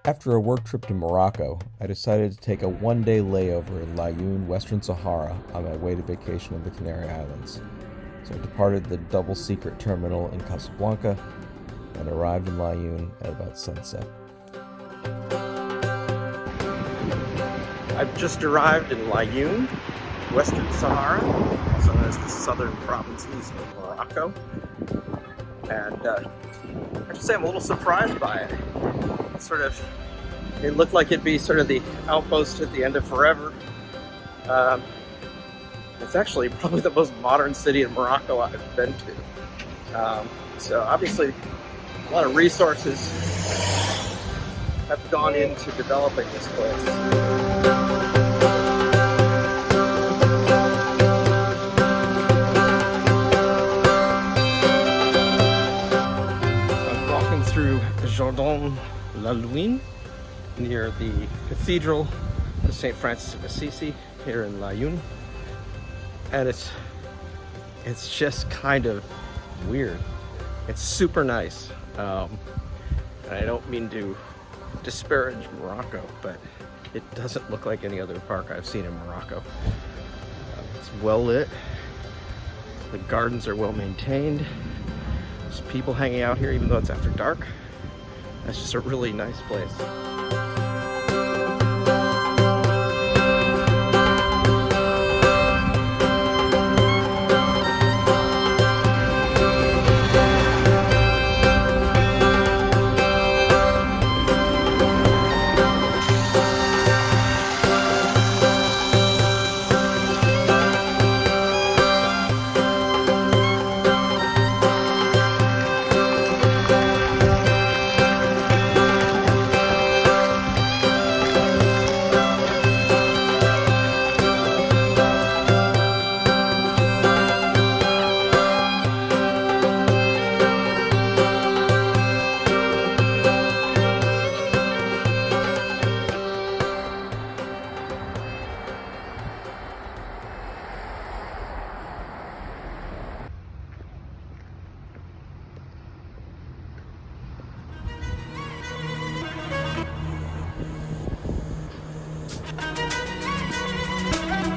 After a work trip to Morocco, I decided to take a one-day layover in Laayoune, Western Sahara, on my way to vacation in the Canary Islands. So I departed the double-secret terminal in Casablanca and arrived in Laayoune at about sunset. I've just arrived in Laayoune, Western Sahara, also known as the southern provinces of Morocco. And I have to say I'm a little surprised by it. It looked like it'd be sort of the outpost at the end of forever. It's actually probably the most modern city in Morocco I've been to. So obviously a lot of resources have gone into developing this place. Through Jardin Laayoune near the Cathedral of St. Francis of Assisi here in Laayoune, and it's just kind of weird. It's super nice, and I don't mean to disparage Morocco, but it doesn't look like any other park I've seen in Morocco. It's well lit, the gardens are well maintained. There's people hanging out here even though it's after dark. That's just a really nice place.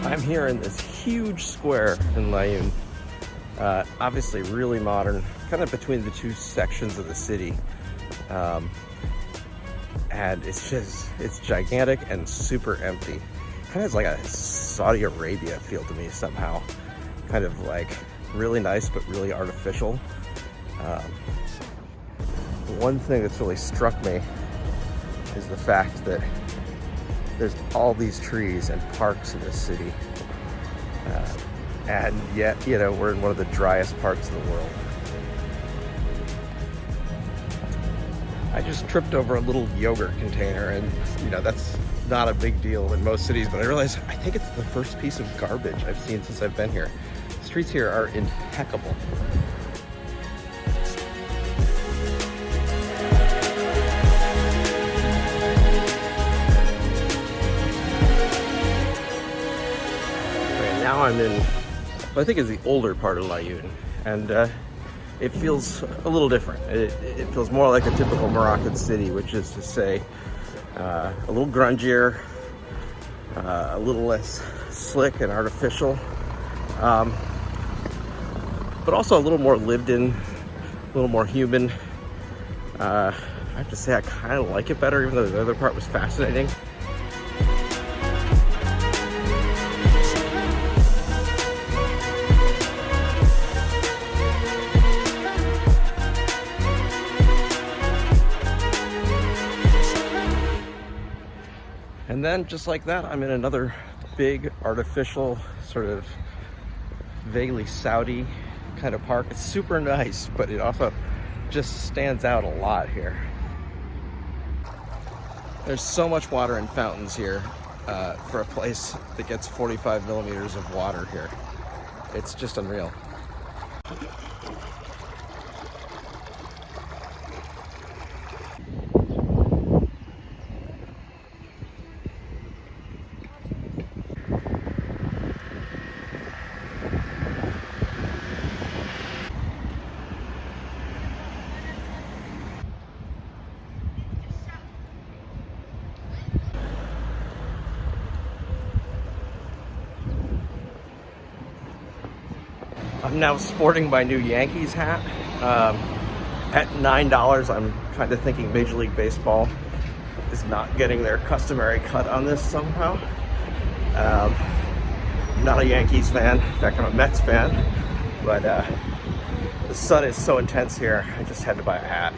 I'm here in this huge square in Laayoune, obviously really modern, kind of between the two sections of the city, and it's gigantic and super empty. Kind of has like a Saudi Arabia feel to me somehow, kind of like really nice but really artificial. One thing that's really struck me is the fact that there's all these trees and parks in this city, and yet, we're in one of the driest parts of the world. I just tripped over a little yogurt container, and that's not a big deal in most cities, but I realized I think it's the first piece of garbage I've seen since I've been here. The streets here are impeccable. Now I'm in what I think is the older part of Laayoune, and it feels a little different. It feels more like a typical Moroccan city, which is to say a little grungier, a little less slick and artificial, but also a little more lived in, a little more human. I have to say I kind of like it better, even though the other part was fascinating. And then, just like that, I'm in another big, artificial, sort of vaguely Saudi kind of park. It's super nice, but it also just stands out a lot here. There's so much water in fountains here for a place that gets 45 millimeters of water here. It's just unreal. I'm now sporting my new Yankees hat. At $9, I'm kind of thinking Major League Baseball is not getting their customary cut on this somehow. I'm not a Yankees fan. In fact, I'm a Mets fan. But the sun is so intense here, I just had to buy a hat.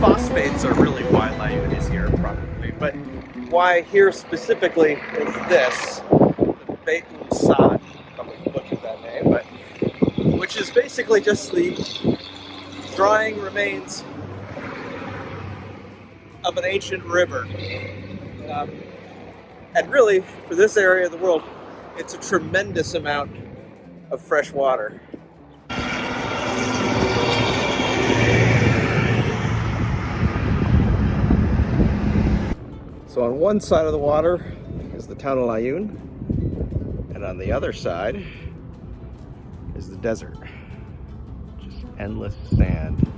Phosphates are really why Laayoune is here, probably. But why here specifically is this, the Western Sahara, probably butchered that name, but which is basically just the drying remains of an ancient river. And really, for this area of the world, it's a tremendous amount of fresh water. So on one side of the water is the town of Laayoune, and on the other side is the desert. Just endless sand.